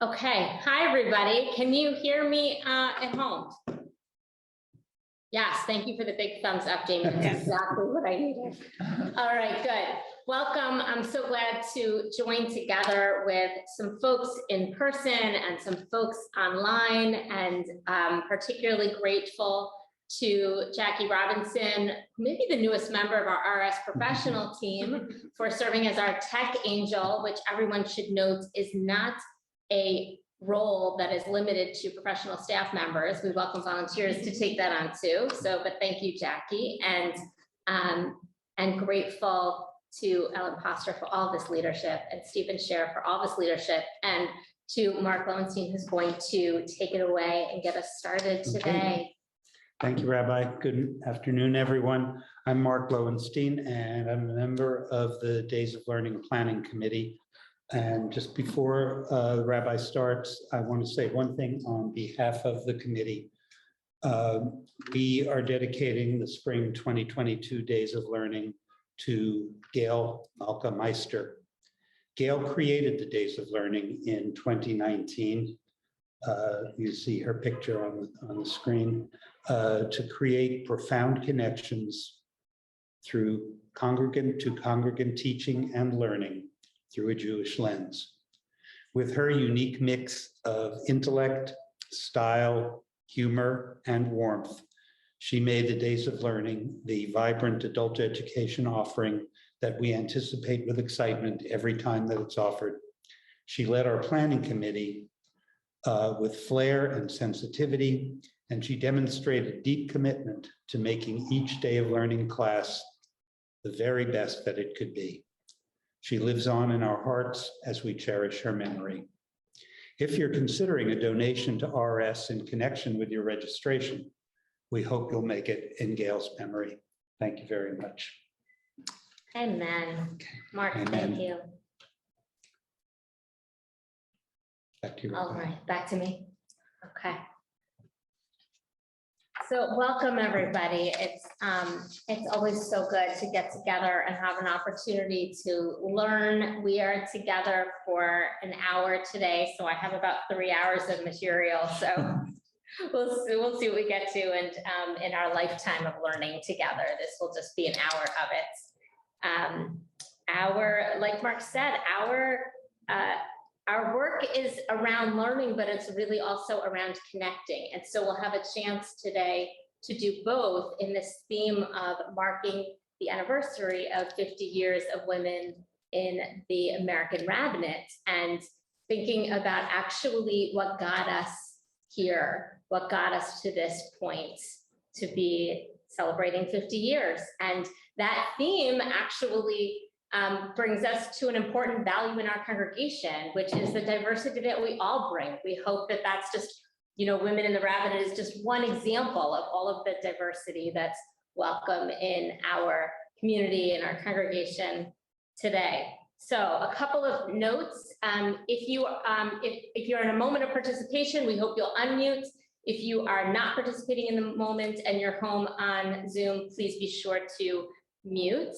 Okay, hi everybody. Can you hear me at home? Yes, thank you for the big thumbs up, Jamie. That's exactly what I needed. All right, good. Welcome. I'm so glad to join together with some folks in person and some folks online, and particularly grateful to Jackie Robinson, maybe the newest member of our RS professional team, for serving as our tech angel, which everyone should note is not a role that is limited to professional staff members. We welcome volunteers to take that on too. So, but thank you, Jackie, and grateful to Ellen Poster for all this leadership, and Stephen Scher for all this leadership, and to Mark Lowenstein, who's going to take it away and get us started today. Okay. Thank you, Rabbi. Good afternoon, everyone. I'm Mark Lowenstein, and I'm a member of the Days of Learning Planning Committee. And just before the Rabbi starts, I want to say one thing on behalf of the committee. We are dedicating the spring 2022 Days of Learning to Gail Malka-Meister. Gail created the Days of Learning in 2019. You see her picture on the screen, to create profound connections through congregant to congregant teaching and learning through a Jewish lens. With her unique mix of intellect, style, humor, and warmth, she made the Days of Learning the vibrant adult education offering that we anticipate with excitement every time that it's offered. She led our planning committee with flair and sensitivity, and she demonstrated deep commitment to making each day of learning class the very best that it could be. She lives on in our hearts as we cherish her memory. If you're considering a donation to RS in connection with your registration, we hope you'll make it in Gail's memory. Thank you very much. Amen. Mark, Amen. Thank you. Back to you. All right, back to me. Okay. So welcome everybody. It's always so good to get together and have an opportunity to learn. We are together for an hour today, so I have about 3 hours of material. So we'll see what we get to, and in our lifetime of learning together, this will just be an hour of it. Like Mark said, our work is around learning, but it's really also around connecting. And so we'll have a chance today to do both in this theme of marking the anniversary of 50 years of women in the American rabbinate, and thinking about actually what got us here, what got us to this point to be celebrating 50 years. And that theme actually brings us to an important value in our congregation, which is the diversity that we all bring. We hope that that's just, women in the rabbinate is just one example of all of the diversity that's welcome in our community and our congregation today. So a couple of notes. If you're in a moment of participation, we hope you'll unmute. If you are not participating in the moment and you're home on Zoom, please be sure to mute.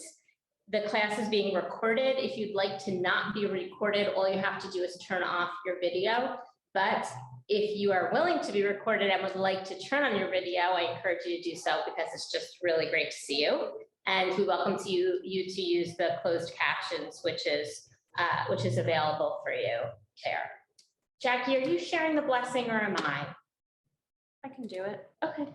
The class is being recorded. If you'd like to not be recorded, all you have to do is turn off your video. But if you are willing to be recorded and would like to turn on your video, I encourage you to do so, because it's just really great to see you. And we welcome you to use the closed captions, which is available for you there. Jackie, are you sharing the blessing, or am I? I can do it. Okay.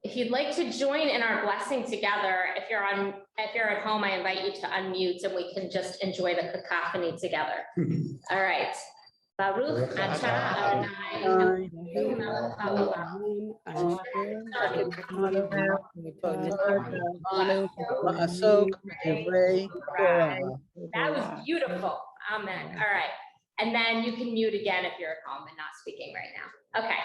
If you'd like to join in our blessing together, if you're at home, I invite you to unmute and we can just enjoy the cacophony together. All right. Baruch atah Adonai Eloheinu That was beautiful. Amen. All right. And then you can mute again if you're at home and not speaking right now. Okay.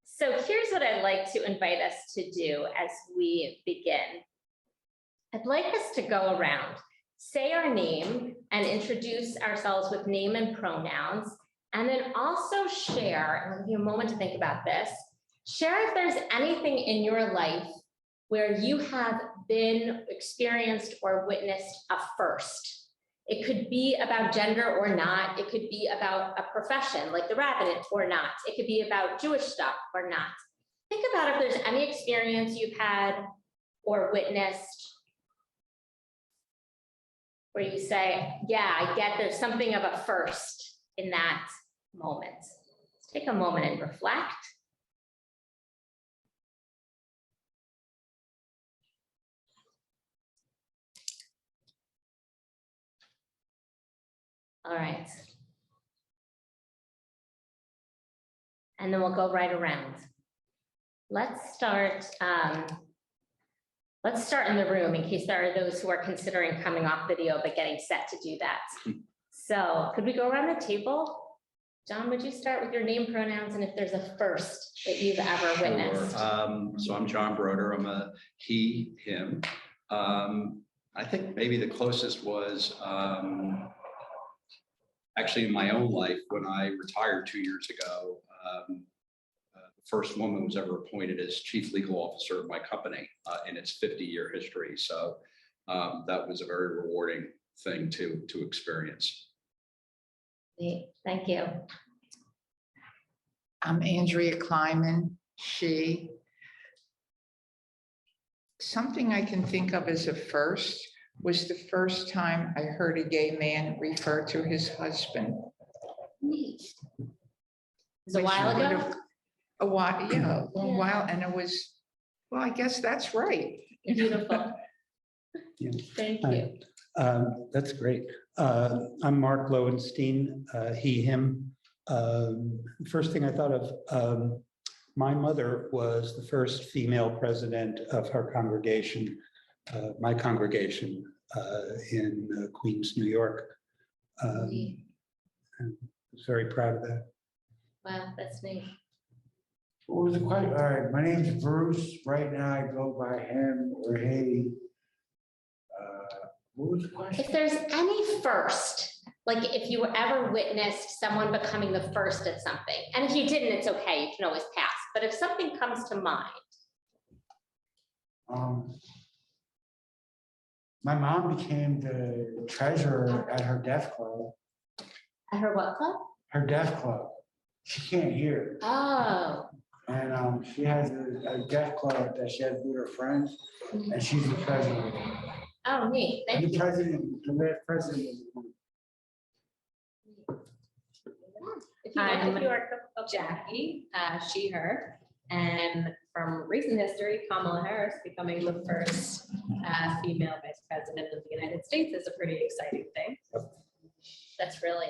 So here's what I'd like to invite us to do as we begin. I'd like us to go around, say our name, and introduce ourselves with name and pronouns, and then also share, and I'll give you a moment to think about this, share if there's anything in your life where you have been experienced or witnessed a first. It could be about gender or not. It could be about a profession like the rabbinate or not. It could be about Jewish stuff or not. Think about if there's any experience you've had or witnessed where you say, yeah, I get there's something of a first in that moment. Let's take a moment and reflect. All right. And then we'll go right around. Let's start in the room in case there are those who are considering coming off video but getting set to do that. So could we go around the table? John, would you start with your name, pronouns, and if there's a first that you've ever witnessed? Sure. So I'm John Broder. I'm a he, him. I think maybe the closest was actually in my own life when I retired 2 years ago. The first woman was ever appointed as chief legal officer of my company in its 50-year history. So that was a very rewarding thing to experience. Thank you. I'm Andrea Kleiman, she. Something I can think of as a first was the first time I heard a gay man refer to his husband. Neat. It was a which while would ago? have- A while, yeah, a Yeah. while, and it was, well, I guess that's right. Beautiful. Yeah. Thank Hi. you. That's great. I'm Mark Lowenstein, he, him. First thing I thought of, my mother was the first female president of her congregation, my congregation in Queens, New York. Neat. And I was very proud of that. Wow, that's neat. What was the question? All right, my name's Bruce. Right now I go by him or he. What was the question? If there's any first, like if you ever witnessed someone becoming the first at something, and if you didn't, it's okay, you can always pass. But if something comes to mind, My mom became the treasurer at her deaf club. at her what club? Her deaf club. She can't hear. Oh, And she has a deaf club that she has with her friends, and she's the president. oh, neat, And thank the you. president, the last president. If you want, if you are, okay. Jackie, she, her, and from recent history, Kamala Harris becoming the first female vice president of the United States is a pretty exciting thing. That's really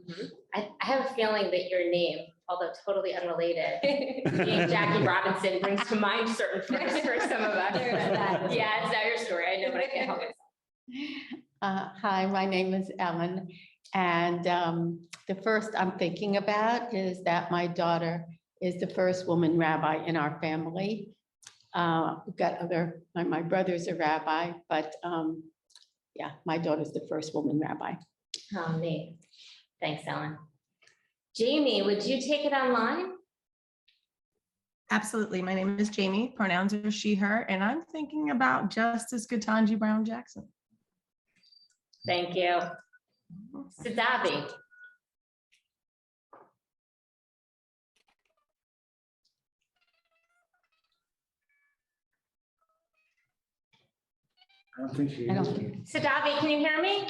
neat. I have a feeling that your name, although totally unrelated, being Jackie Robinson brings to mind certain firsts for some of us. There's that. Yeah, it's not your story, I know, but I can't help it. Hi, my name is Ellen, and the first I'm thinking about is that my daughter is the first woman rabbi in our family. We've got my brother's a rabbi, but yeah, my daughter's the first woman rabbi. Oh, neat. Thanks, Ellen. Jamie, would you take it online? Absolutely. My name is Jamie. Pronouns are she, her, and I'm thinking about Justice Ketanji Brown Jackson. Thank you. Sidavi. I don't think she I is. don't- Sidavi, can you hear me?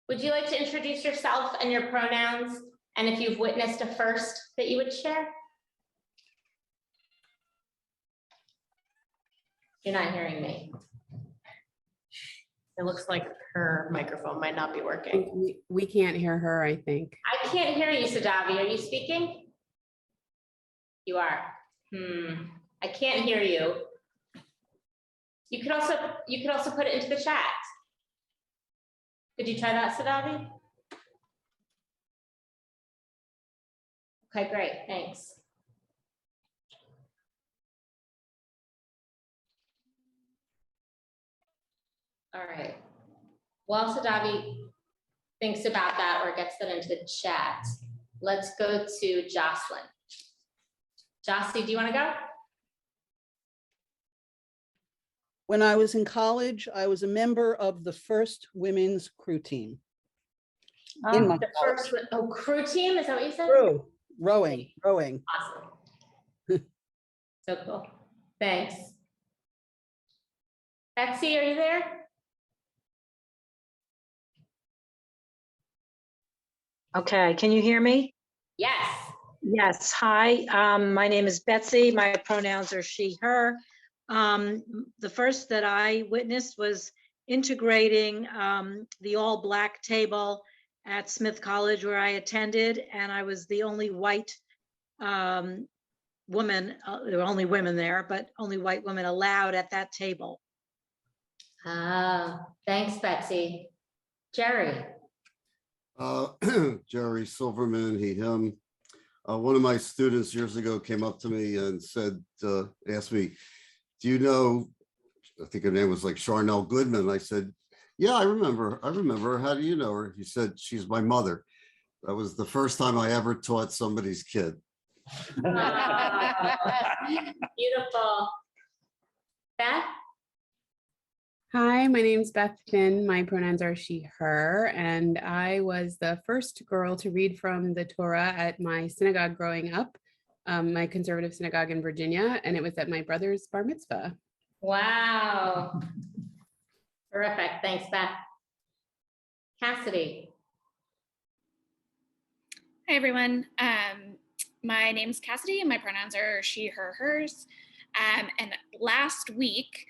Would you like to introduce yourself and your pronouns, and if you've witnessed a first that you would share? You're not hearing me. It looks like her microphone might not be working. We can't hear her, I think. I can't hear you, Sidavi. Are you speaking? You are. I can't hear you. You could also put it into the chat. Could you try that, Sidavi? Okay, great, thanks. All right. While Sidavi thinks about that or gets that into the chat, let's go to Jocelyn. Jossie, do you want to go? When I was in college, I was a member of the first women's crew team. In my The first, crew team, is that what you said? crew, rowing. Awesome. So cool. Thanks. Betsy, are you there? Okay, can you hear me? Yes. Yes, hi, my name is Betsy. My pronouns are she, her. The first that I witnessed was integrating the all-black table at Smith College where I attended, and I was the only white woman, there were only women there, but only white women allowed at that table. Thanks, Betsy. Jerry. Jerry Silverman, he, him. One of my students years ago came up to me and said, asked me, do you know, I think her name was like Charnel Goodman. I said, yeah, I remember her. How do you know her? He said, she's my mother. That was the first time I ever taught somebody's kid. Beautiful. Beth? Hi, my name's Beth Finn. My pronouns are she, her, and I was the first girl to read from the Torah at my synagogue growing up, my conservative synagogue in Virginia, and it was at my brother's bar mitzvah. Wow. Terrific. Thanks, Beth. Cassidy. Hi, everyone. My name's Cassidy and my pronouns are she, her, hers. And last week,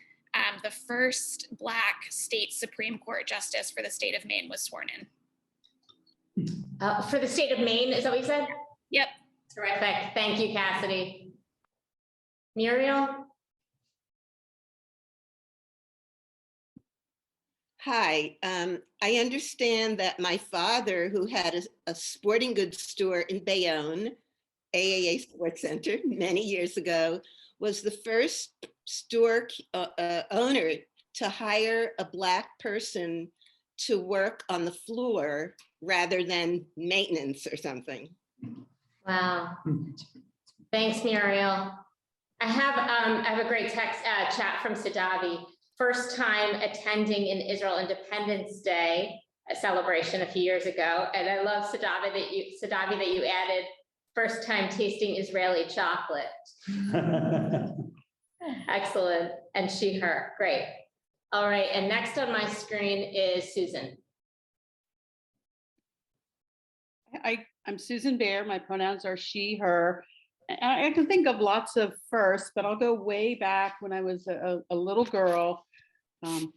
the first Black state Supreme Court justice for the state of Maine was sworn in. For the state of Maine, is that what you said? Yep. Terrific. Thank you, Cassidy. Muriel? Hi, I understand that my father, who had a sporting goods store in Bayonne, AAA Sports Center, many years ago, was the first store owner to hire a Black person to work on the floor rather than maintenance or something. Wow. Thanks, Muriel. I have a great text chat from Sidavi. First time attending an Israel Independence Day celebration a few years ago. And I love Sidavi that you added first time tasting Israeli chocolate. Excellent. And she, her. Great. All right. And next on my screen is Susan. I'm Susan Baer. My pronouns are she, her. I can think of lots of firsts, but I'll go way back when I was a little girl.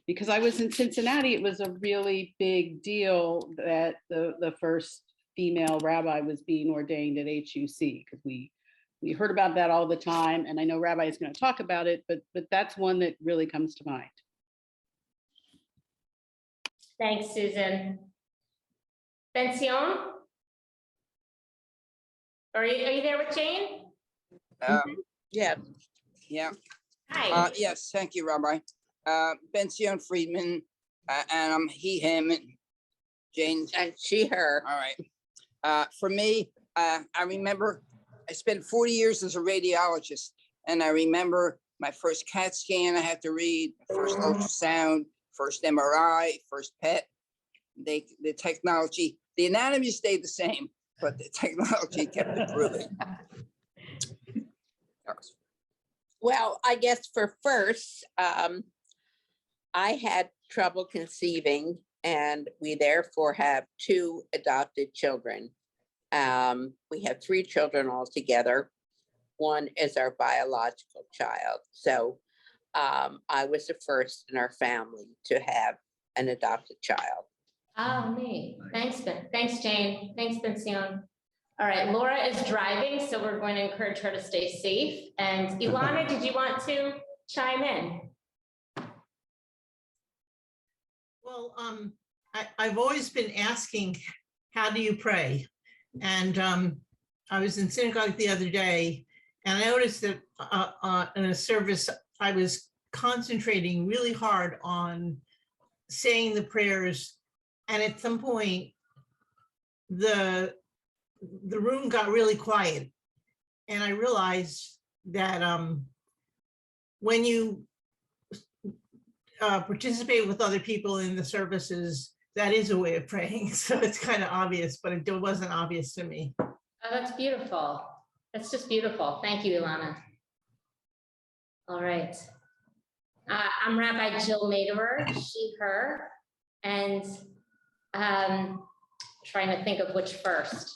Because I was in Cincinnati, it was a really big deal that the first female rabbi was being ordained at HUC, because we heard about that all the time. And I know Rabbi is going to talk about it, but that's one that really comes to mind. Thanks, Susan. Bension? Are you there with Jane? Yeah. Hi. Yes, thank you, Rabbi. Bension Friedman, and I'm he, him, and Jane. And she, her. All right. For me, I remember I spent 40 years as a radiologist, and I remember my first CAT scan I had to read, first ultrasound, first MRI, first PET. The technology, the anatomy stayed the same, but the technology kept improving. Well, I guess for first, I had trouble conceiving, and we therefore have 2 adopted children. We have 3 children altogether. One is our biological child. So I was the first in our family to have an adopted child. Oh, neat. Thanks, thanks, Jane. Thanks, Bension. All right, Laura is driving, so we're going to encourage her to stay safe. And Ilana, did you want to chime in? Well, I've always been asking, how do you pray? And I was in synagogue the other day, and I noticed that in a service, I was concentrating really hard on saying the prayers. And at some point, the room got really quiet. And I realized that when you participate with other people in the services, that is a way of praying. So it's kind of obvious, but it wasn't obvious to me. Oh, that's beautiful. That's just beautiful. Thank you, Ilana. All right. I'm Rabbi Jill Maderer, she, her, and trying to think of which first.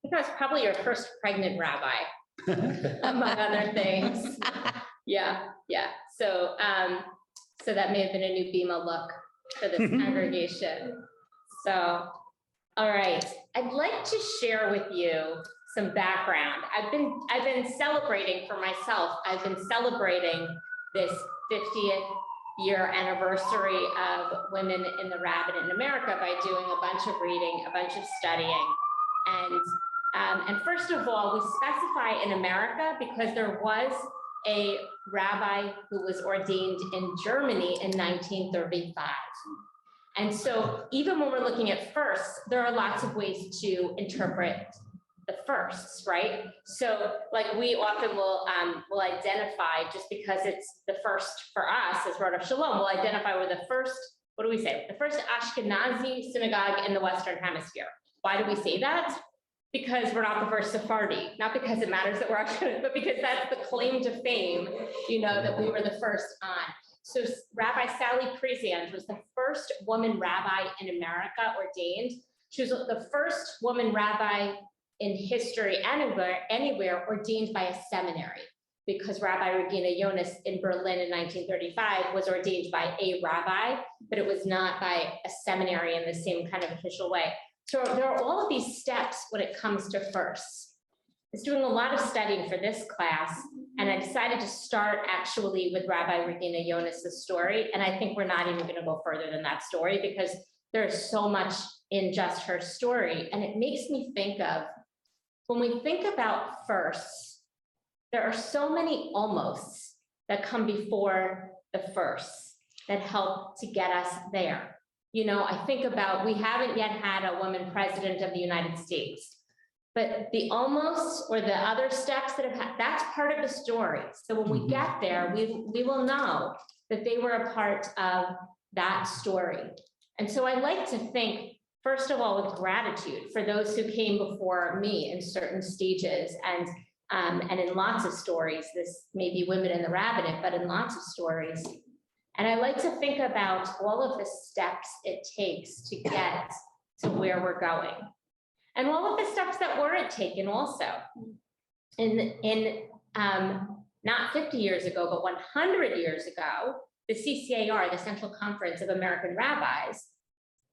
I think I was probably your first pregnant rabbi, among other things. Yeah. So, so that may have been a new Bima look for this congregation. So, all right. I'd like to share with you some background. I've been celebrating for myself. I've been celebrating this 50th year anniversary of women in the rabbinate in America by doing a bunch of reading, a bunch of studying. And first of all, we specify in America because there was a rabbi who was ordained in Germany in 1935. And so even when we're looking at firsts, there are lots of ways to interpret the firsts, right? So like we often will identify, just because it's the first for us as Rodef Shalom, we'll identify with the first, what do we say? The first Ashkenazi synagogue in the Western Hemisphere. Why do we say that? Because we're not the first Sephardi, not because it matters that we're Ashkenazi, but because that's the claim to fame, that we were the first on. So Rabbi Sally Priesand was the first woman rabbi in America ordained. She was the first woman rabbi in history anywhere ordained by a seminary, because Rabbi Regina Jonas in Berlin in 1935 was ordained by a rabbi, but it was not by a seminary in the same kind of official way. So there are all of these steps when it comes to firsts. I was doing a lot of studying for this class, and I decided to start actually with Rabbi Regina Jonas's story. And I think we're not even going to go further than that story, because there's so much in just her story. And it makes me think of, when we think about firsts, there are so many almosts that come before the firsts that help to get us there. I think about, we haven't yet had a woman president of the United States, but the almost, or the other steps that have had, that's part of the story. So when we get there, we will know that they were a part of that story. And so I like to think, first of all, with gratitude for those who came before me in certain stages, and in lots of stories. This may be women in the rabbinate, but in lots of stories. And I like to think about all of the steps it takes to get to where we're going, and all of the steps that weren't taken also. In not 50 years ago, but 100 years ago, the CCAR, the Central Conference of American Rabbis,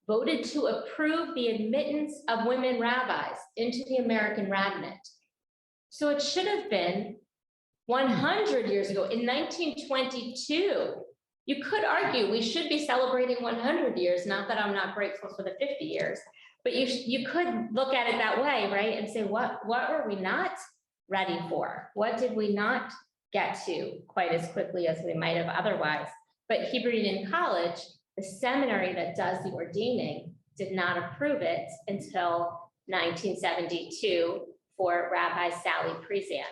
voted to approve the admittance of women rabbis into the American rabbinate. So it should have been 100 years ago, in 1922. You could argue we should be celebrating 100 years, not that I'm not grateful for the 50 years, but you could look at it that way, right? And say, what were we not ready for? What did we not get to quite as quickly as we might have otherwise? But Hebrew Union College, the seminary that does the ordaining, did not approve it until 1972 for Rabbi Sally Priesand.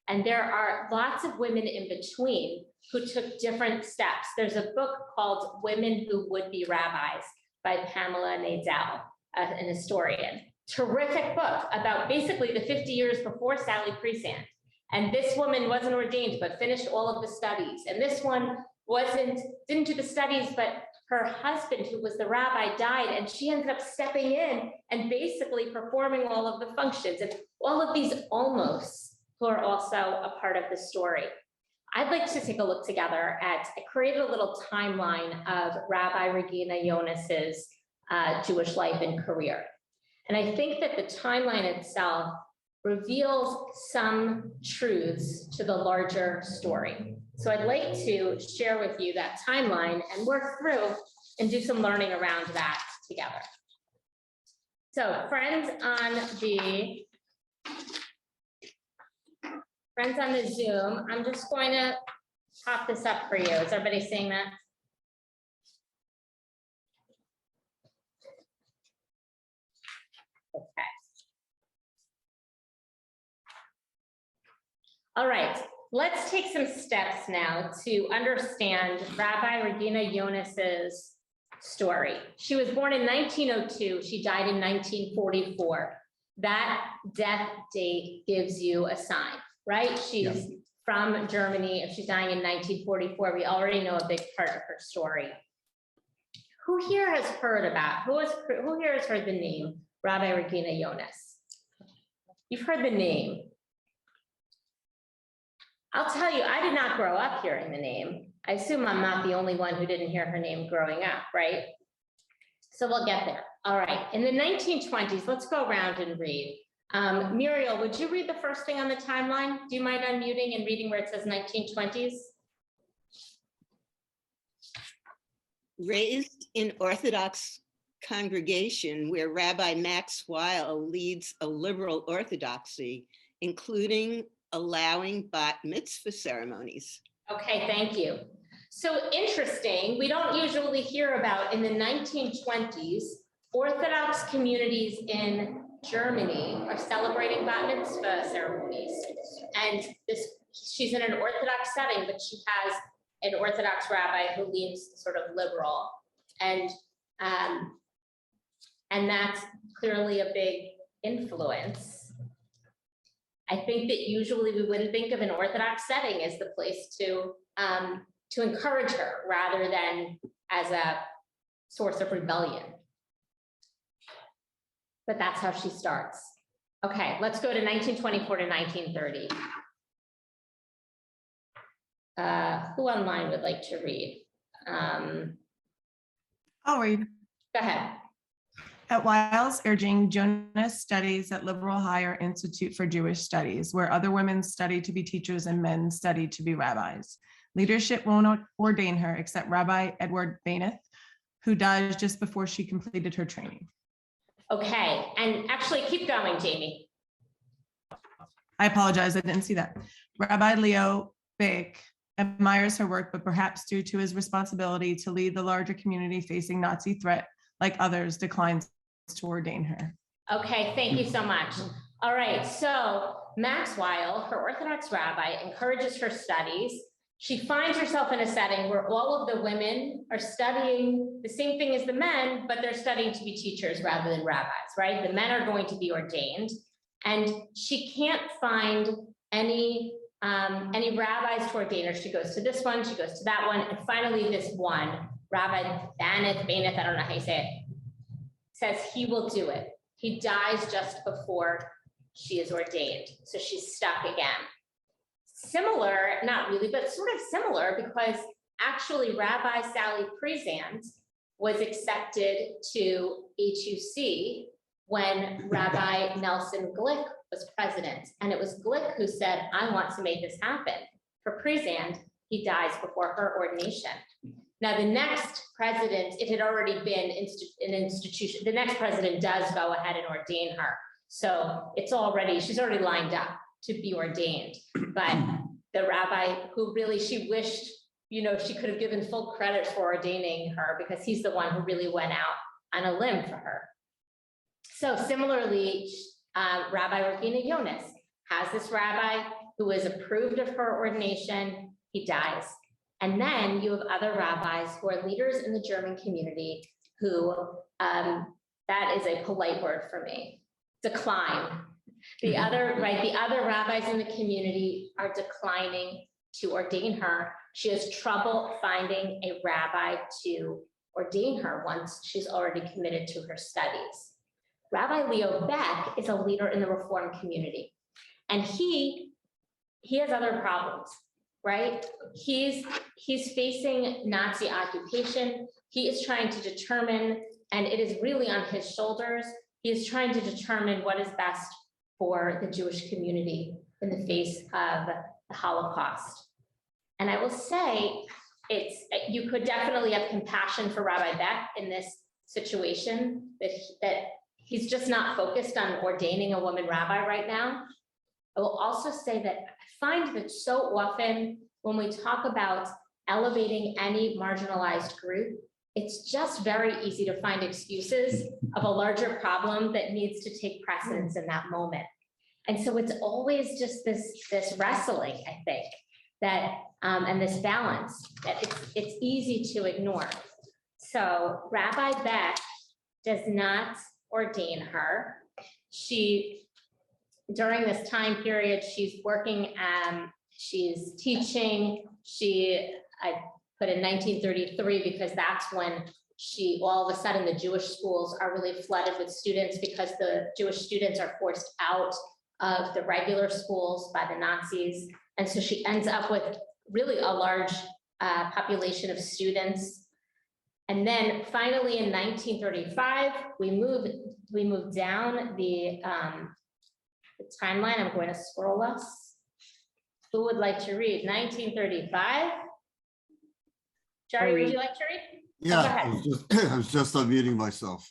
And there are lots of women in between who took different steps. There's a book called Women Who Would Be Rabbis by Pamela Nadell, an historian. Terrific book about basically the 50 years before Sally Priesand. And this woman wasn't ordained, but finished all of the studies. And this one didn't do the studies, but her husband, who was the rabbi, died, and she ended up stepping in and basically performing all of the functions, and all of these almosts who are also a part of the story. I'd like to take a look together at, I created a little timeline of Rabbi Regina Jonas's Jewish life and career. And I think that the timeline itself reveals some truths to the larger story. So I'd like to share with you that timeline and work through and do some learning around that together. So friends on the Zoom, I'm just going to pop this up for you. Is everybody seeing that? Okay. All right. let's take some steps now to understand Rabbi Regina Jonas's story. She was born in 1902. She died in 1944. That death date gives you a sign, right? She's from Germany. If she's dying in 1944, we already know a big part of her story. Who here has heard about, who here has heard the name Rabbi Regina Jonas? You've heard the name. I'll tell you, I did not grow up hearing the name. I assume I'm not the only one who didn't hear her name growing up, right? So we'll get there. All right, in the 1920s, let's go around and read. Muriel, would you read the first thing on the timeline? Do you mind unmuting and reading where it says 1920s? Raised in Orthodox congregation where Rabbi Max Weil leads a liberal orthodoxy, including allowing bat mitzvah ceremonies. Okay, thank you. So interesting, we don't usually hear about in the 1920s, Orthodox communities in Germany are celebrating bat mitzvah ceremonies. And she's in an Orthodox setting, but she has an Orthodox rabbi who leans sort of liberal. And that's clearly a big influence. I think that usually we wouldn't think of an Orthodox setting as the place to encourage her rather than as a source of rebellion. But that's how she starts. Okay, let's go to 1924 to 1930. Who online would like to read? I'll read. Go ahead. At Weil's urging, Jonas studies at Liberal Higher Institute for Jewish Studies, where other women study to be teachers and men study to be rabbis. Leadership won't ordain her except Rabbi Edward Baineth, who died just before she completed her training. Okay, and actually keep going, Jamie. I apologize, I didn't see that. Rabbi Leo Bake admires her work, but perhaps due to his responsibility to lead the larger community facing Nazi threat, like others, declines to ordain her. Okay, thank you so much. All right, so Max Weil, her Orthodox rabbi, encourages her studies. She finds herself in a setting where all of the women are studying the same thing as the men, but they're studying to be teachers rather than rabbis, right? The men are going to be ordained, and she can't find any rabbis to ordain her. She goes to this one, she goes to that one, and finally this one, Rabbi Baineth, I don't know how you say it, says he will do it. He dies just before she is ordained, so she's stuck again. Similar, not really, but sort of similar, because actually Rabbi Sally Priesand was accepted to HUC when Rabbi Nelson Glick was president. And it was Glick who said, I want to make this happen. For Priesand, he dies before her ordination. Now, the next president, it had already been an institution. The next president does go ahead and ordain her. So she's already lined up to be ordained. But the rabbi who really, she wished, she could have given full credit for ordaining her, because he's the one who really went out on a limb for her. So similarly, Rabbi Regina Jonas has this rabbi who is approved of her ordination. He dies. And then you have other rabbis who are leaders in the German community who, that is a polite word for me, decline. The other rabbis in the community are declining to ordain her. She has trouble finding a rabbi to ordain her once she's already committed to her studies. Rabbi Leo Beck is a leader in the Reform community, and he has other problems, right? He's facing Nazi occupation. He is trying to determine, and it is really on his shoulders, he is trying to determine what is best for the Jewish community in the face of the Holocaust. And I will say, you could definitely have compassion for Rabbi Beck in this situation, that he's just not focused on ordaining a woman rabbi right now. I will also say that I find that so often when we talk about elevating any marginalized group, it's just very easy to find excuses of a larger problem that needs to take precedence in that moment. And so it's always just this wrestling, I think. that, and this balance, that it's easy to ignore. So Rabbi Beck does not ordain her. During this time period, she's working, she's teaching. I put in 1933 because that's when all of a sudden the Jewish schools are really flooded with students because the Jewish students are forced out of the regular schools by the Nazis. And so she ends up with really a large population of students. And then finally in 1935, we moved down the timeline. I'm going to scroll us. Who would like to read 1935? Jerry, would you like to read? Yeah, Go ahead. I was just unmuting myself.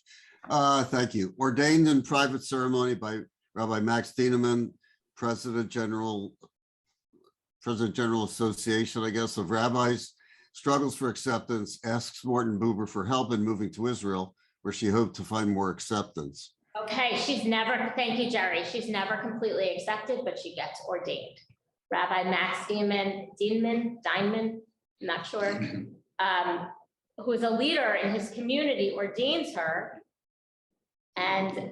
Thank you. Ordained in private ceremony by Rabbi Max Dieneman, President General Association, I guess, of Rabbis, struggles for acceptance, asks Martin Buber for help in moving to Israel, where she hoped to find more acceptance. Okay, thank you, Jerry. She's never completely accepted, but she gets ordained. Rabbi Max Dieneman, I'm not sure, who is a leader in his community, ordains her, and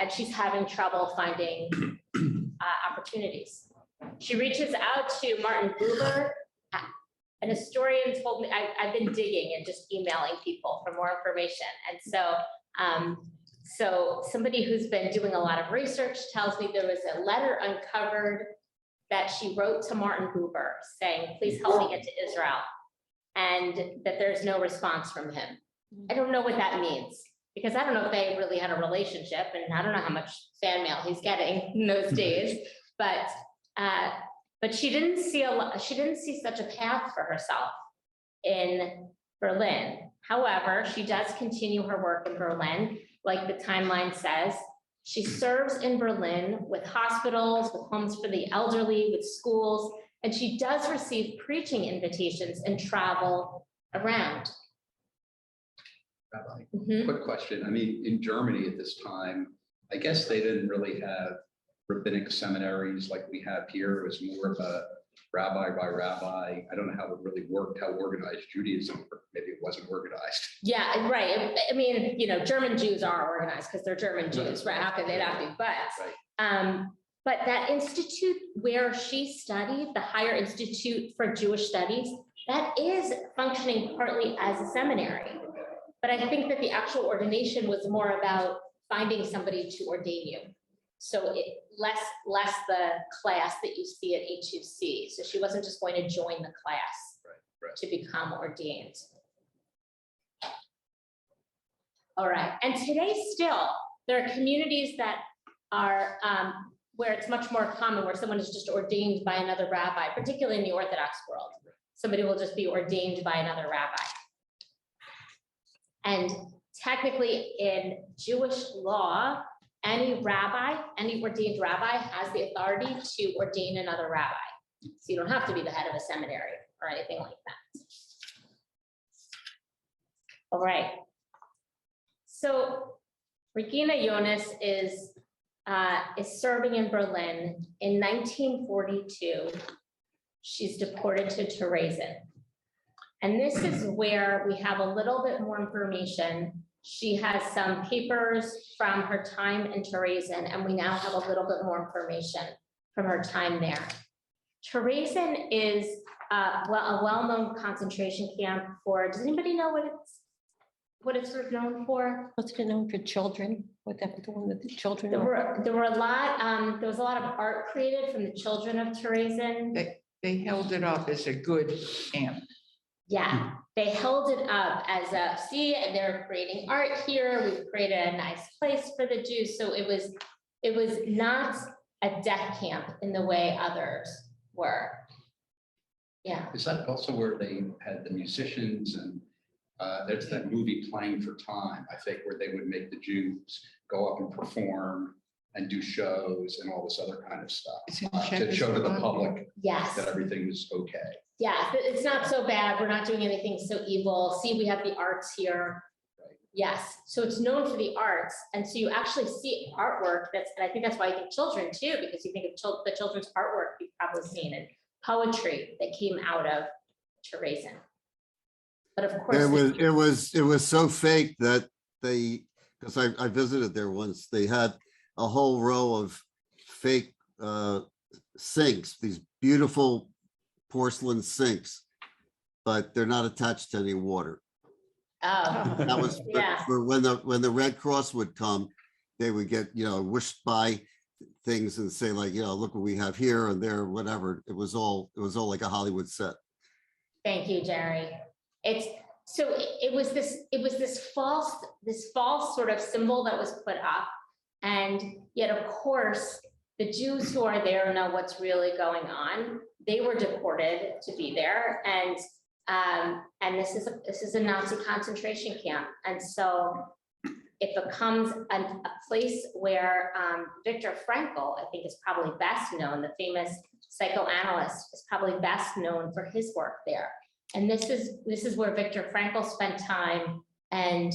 she's having trouble finding opportunities. She reaches out to Martin Buber. An historian told me, I've been digging and just emailing people for more information. And so somebody who's been doing a lot of research tells me there was a letter uncovered that she wrote to Martin Buber saying, please help me get to Israel, and that there's no response from him. I don't know what that means, because I don't know if they really had a relationship, and I don't know how much fan mail he's getting in those days, but she didn't see such a path for herself in Berlin. However, she does continue her work in Berlin, like the timeline says. She serves in Berlin with hospitals, with homes for the elderly, with schools, and she does receive preaching invitations and travel around. Rabbi, quick question. I mean, in Germany at this time, I guess they didn't really have rabbinic seminaries like we have here. It was more of a rabbi by rabbi. I don't know how it really worked, how organized Judaism, or maybe it wasn't organized. Yeah, right. I mean, German Jews are organized because they're German Jews, right? How could they not be? But that institute where she studied, the Higher Institute for Jewish Studies, that is functioning partly as a seminary. But I think that the actual ordination was more about finding somebody to ordain you. So less the class that you see at H2C. So she wasn't just going to join the class to become ordained. All right, and today still, there are communities that are where it's much more common, where someone is just ordained by another rabbi, particularly in the Orthodox world. Somebody will just be ordained by another rabbi. And technically in Jewish law, any ordained rabbi has the authority to ordain another rabbi. So you don't have to be the head of a seminary or anything like that. All right. So Regina Jonas is serving in Berlin. In 1942, she's deported to Theresen. And this is where we have a little bit more information. She has some papers from her time in Theresen, and we now have a little bit more information from her time there. Theresen is a well-known concentration camp for, does anybody know what it's sort of known for? What's it known for? Children? What that the one that the children? There was a lot of art created from the children of Theresen. They held it up as a good camp. Yeah, they held it up as they're creating art here. We've created a nice place for the Jews. So it was not a death camp in the way others were. Yeah. Is that also where they had the musicians, and there's that movie Playing for Time, I think, where they would make the Jews go up and perform and do shows and all this other kind of stuff to show to the public that everything was okay. Yeah, it's not so bad. We're not doing anything so evil. See, we have the arts here. Right. Yes, so it's known for the arts. And so you actually see artwork and I think that's why you think children too, because you think of the children's artwork you've probably seen in poetry that came out of Teresian. But of course, It was so fake that because I visited there once, they had a whole row of fake sinks, these beautiful porcelain sinks, but they're not attached to any water. Oh, That was yeah. for when the Red Cross would come, they would get, whooshed by things and say like, look what we have here and there, whatever. It was all like a Hollywood set. Thank you, Jerry. It was this false sort of symbol that was put up. And yet, of course, the Jews who are there know what's really going on. They were deported to be there. And this is a Nazi concentration camp. And so it becomes a place where Viktor Frankl, I think, is probably best known. The famous psychoanalyst is probably best known for his work there. And this is where Viktor Frankl spent time, and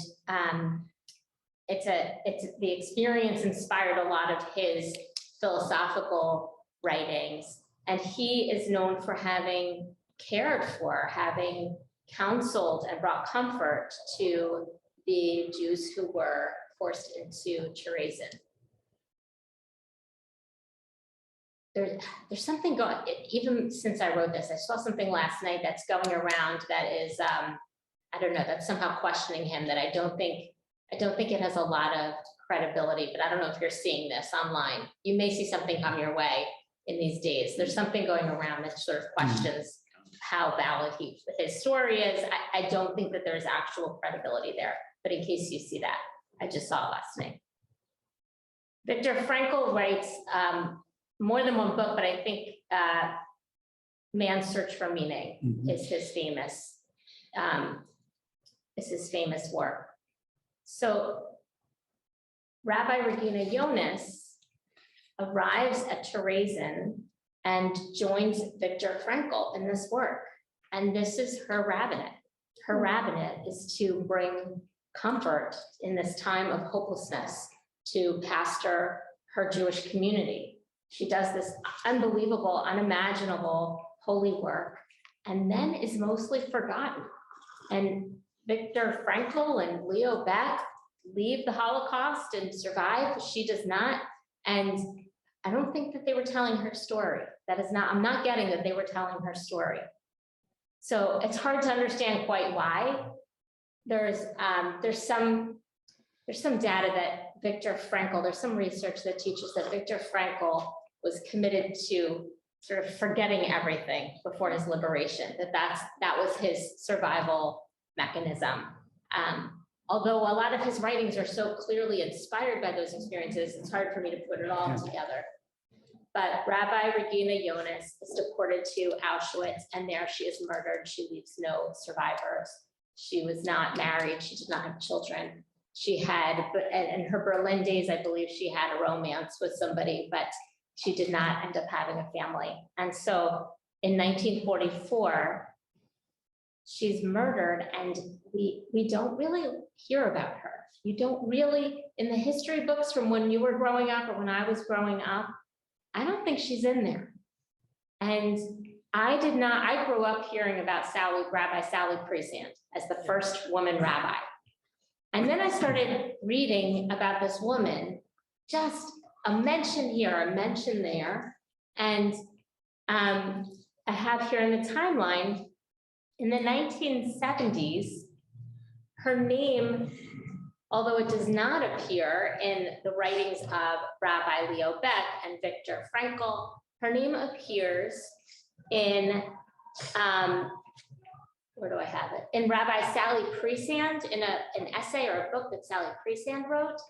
the experience inspired a lot of his philosophical writings. And he is known for having cared for, having counseled and brought comfort to the Jews who were forced into Teresian. There's something going, even since I wrote this, I saw something last night that's going around that is, I don't know, that's somehow questioning him, that I don't think it has a lot of credibility, but I don't know if you're seeing this online. You may see something come your way in these days. There's something going around that sort of questions how valid his story is. I don't think that there's actual credibility there, but in case you see that, I just saw it last night. Viktor Frankl writes more than one book, but I think Man's Search for Meaning is his famous work. So Rabbi Regina Jonas arrives at Teresian and joins Viktor Frankl in this work. And this is her rabbinate. Her rabbinate is to bring comfort in this time of hopelessness to pastor her Jewish community. She does this unbelievable, unimaginable holy work, and then is mostly forgotten. And Viktor Frankl and Leo Beck leave the Holocaust and survive. She does not. And I don't think that they were telling her story. I'm not getting that they were telling her story. So it's hard to understand quite why. There's some data that Viktor Frankl, there's some research that teaches that Viktor Frankl was committed to sort of forgetting everything before his liberation, that was his survival mechanism. Although a lot of his writings are so clearly inspired by those experiences, it's hard for me to put it all together. But Rabbi Regina Jonas is deported to Auschwitz, and there she is murdered. She leaves no survivors. She was not married. She did not have children. She had, in her Berlin days, I believe she had a romance with somebody, but she did not end up having a family. And so in 1944, she's murdered, and we don't really hear about her. You don't really, in the history books from when you were growing up or when I was growing up, I don't think she's in there. And I grew up hearing about Rabbi Sally Priesand as the first woman rabbi. And then I started reading about this woman, just a mention here, a mention there. And I have here in the timeline, in the 1970s, her name, although it does not appear in the writings of Rabbi Leo Beck and Viktor Frankl, her name appears in, where do I have it? In Rabbi Sally Priesand, in an essay or a book that Sally Priesand wrote,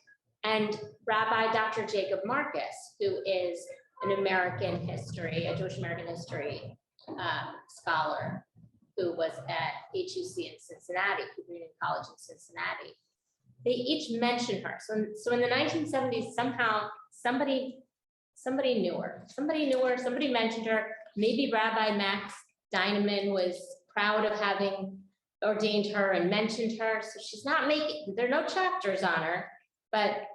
and Rabbi Dr. Jacob Marcus, who is an American history, a Jewish American history scholar, who was at HUC in Cincinnati, Community College in Cincinnati. They each mention her. So in the 1970s, somehow somebody knew her. Somebody mentioned her. Maybe Rabbi Max Dynaman was proud of having ordained her and mentioned her. So she's not there are no chapters on her, but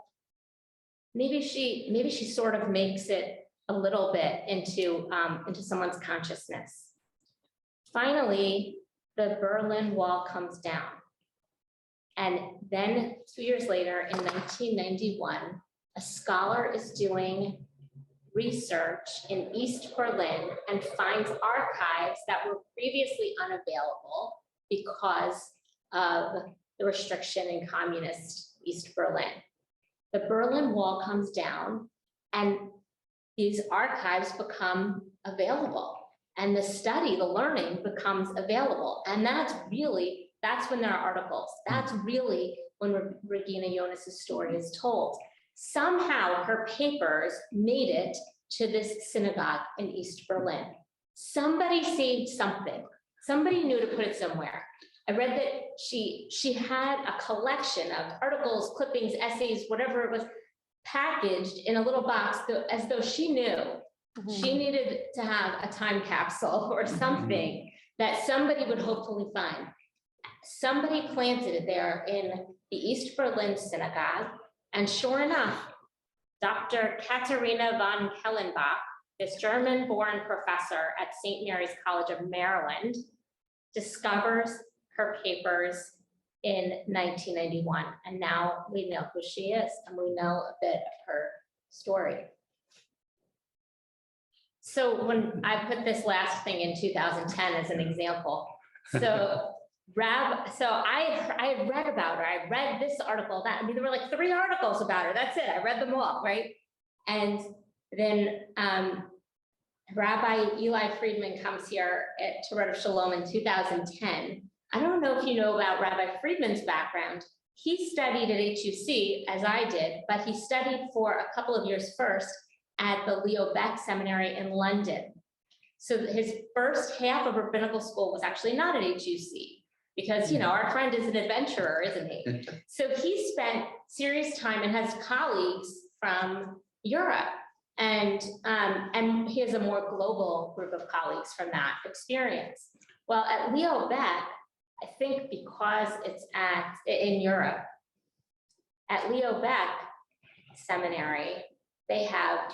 maybe she sort of makes it a little bit into someone's consciousness. Finally, the Berlin Wall comes down. And then 2 years later, in 1991, a scholar is doing research in East Berlin and finds archives that were previously unavailable because of the restriction in communist East Berlin. The Berlin Wall comes down and these archives become available. And the study, the learning becomes available. And that's when there are articles. That's really when Regina Jonas's story is told. Somehow her papers made it to this synagogue in East Berlin. Somebody saved something. Somebody knew to put it somewhere. I read that she had a collection of articles, clippings, essays, whatever it was, packaged in a little box as though she knew she needed to have a time capsule or something that somebody would hopefully find. Somebody planted it there in the East Berlin synagogue, and sure enough, Dr. Katharina von Kellenbach, this German-born professor at St. Mary's College of Maryland, discovers her papers in 1991. And now we know who she is, and we know a bit of her story. So when I put this last thing in 2010 as an example, so I read about her. I read this article, that. I mean, there were like 3 articles about her. That's it. I read them all, right? And then Rabbi Eli Friedman comes here to Rodef Shalom in 2010. I don't know if you know about Rabbi Friedman's background. He studied at HUC, as I did, but he studied for a couple of years first at the Leo Baeck Seminary in London. So his first half of rabbinical school was actually not at HUC, because, you know, our friend is an adventurer, isn't he? So he spent serious time and has colleagues from Europe, and he has a more global group of colleagues from that experience. Well, at Leo Baeck, I think because it's in Europe, at Leo Baeck Seminary, they have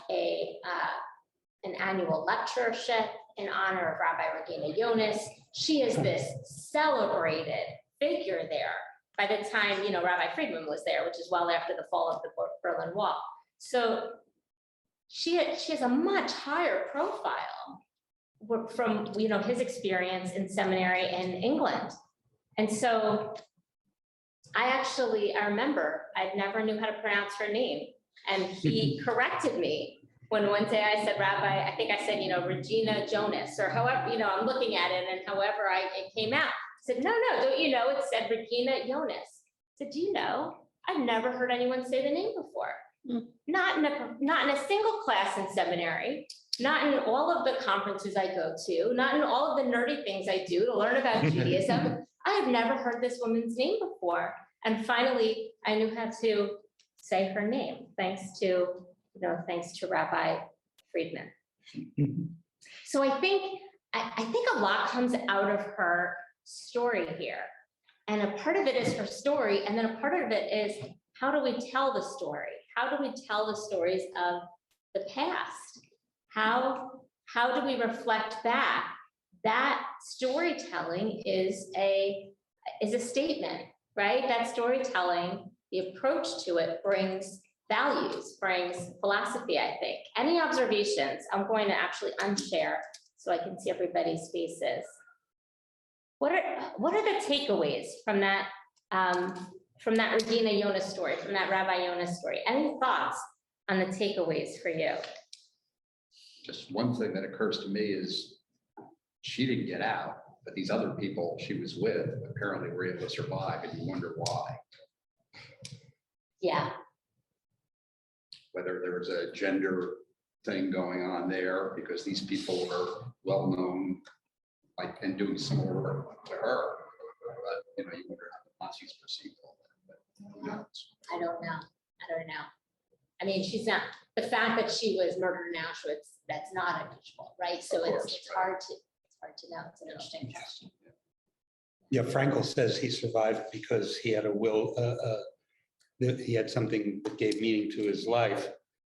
an annual lectureship in honor of Rabbi Regina Jonas. She is this celebrated figure there by the time, you know, Rabbi Friedman was there, which is well after the fall of the Berlin Wall. So she has a much higher profile from, you know, his experience in seminary in England. And so I remember I never knew how to pronounce her name. And he corrected me when one day I said, Rabbi, I think I said, you know, Regina Jonas, or however, you know, I'm looking at it, and however it came out. I said, no, don't you know, it said Regina Jonas. I said, do you know, I've never heard anyone say the name before. Not in a single class in seminary, not in all of the conferences I go to, not in all of the nerdy things I do to learn about Judaism. I have never heard this woman's name before. And finally, I knew how to say her name, thanks to Rabbi Friedman. So I think a lot comes out of her story here. And a part of it is her story, and then a part of it is, how do we tell the story? How do we tell the stories of the past? How do we reflect back? That storytelling is a statement, right? That storytelling, the approach to it brings values, brings philosophy, I think. Any observations? I'm going to actually unshare so I can see everybody's faces. What are the takeaways from that Regina Jonas story, from that Rabbi Jonas story? Any thoughts on the takeaways for you? Just one thing that occurs to me is she didn't get out, but these other people she was with apparently were able to survive, and you wonder why. Yeah. Whether there was a gender thing going on there, because these people were well-known, like, and doing similar work to her. But, you know, you wonder how the Nazis perceived all that, but who knows? I don't know. I mean, she's not, the fact that she was murdered in Auschwitz, that's not unusual, right? So it's hard to know. It's an interesting question. Yeah, Frankel says he survived because he had a will, he had something that gave meaning to his life,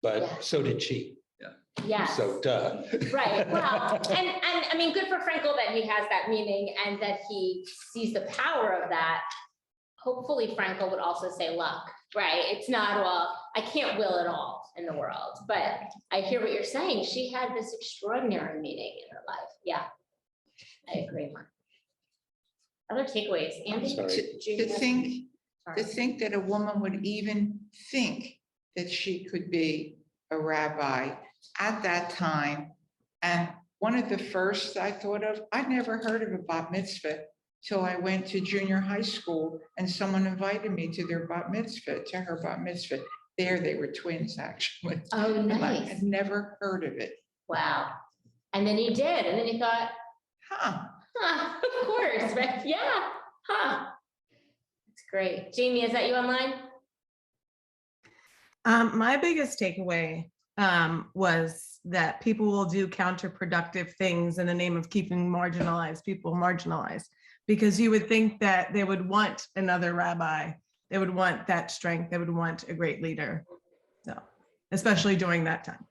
but so did she. Yes. So duh. Right, well, and I mean, good for Frankel that he has that meaning and that he sees the power of that. Hopefully Frankel would also say luck, right? It's not, well, I can't will it all in the world, but I hear what you're saying. She had this extraordinary meaning in her life. Yeah, I agree, Mark. Other takeaways, Andy? To think that a woman would even think that she could be a rabbi at that time. And one of the first I thought of, I'd never heard of a bat mitzvah till I went to junior high school and someone invited me to their bat mitzvah, to her bat mitzvah. There they were twins, actually. Oh, And I nice. had never heard of it. Wow. And then you did, and then you thought, of course, right? Yeah, That's great. Jamie, is that you online? My biggest takeaway was that people will do counterproductive things in the name of keeping marginalized people marginalized, because you would think that they would want another rabbi. They would want that strength. They would want a great leader. So, especially during that time.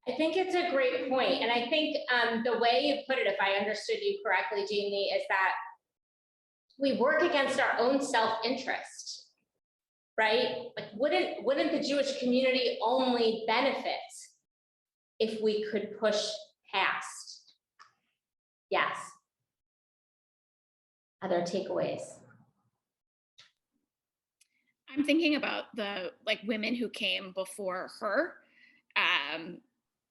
I think it's a great point. And I think the way you put it, if I understood you correctly, Jamie, is that we work against our own self-interest, right? Like, wouldn't the Jewish community only benefit if we could push past? Yes. Other takeaways? I'm thinking about the women who came before her,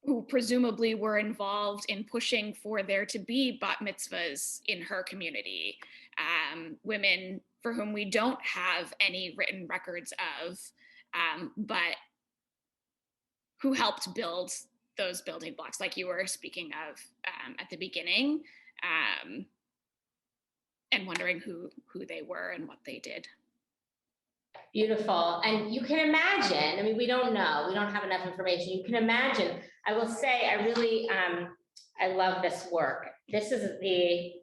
who presumably were involved in pushing for there to be bat mitzvahs in her community, women for whom we don't have any written records of, but who helped build those building blocks, like you were speaking of at the beginning, and wondering who they were and what they did. Beautiful. And you can imagine, I mean, we don't know, we don't have enough information. You can imagine, I will say, I really, I love this work. This is it's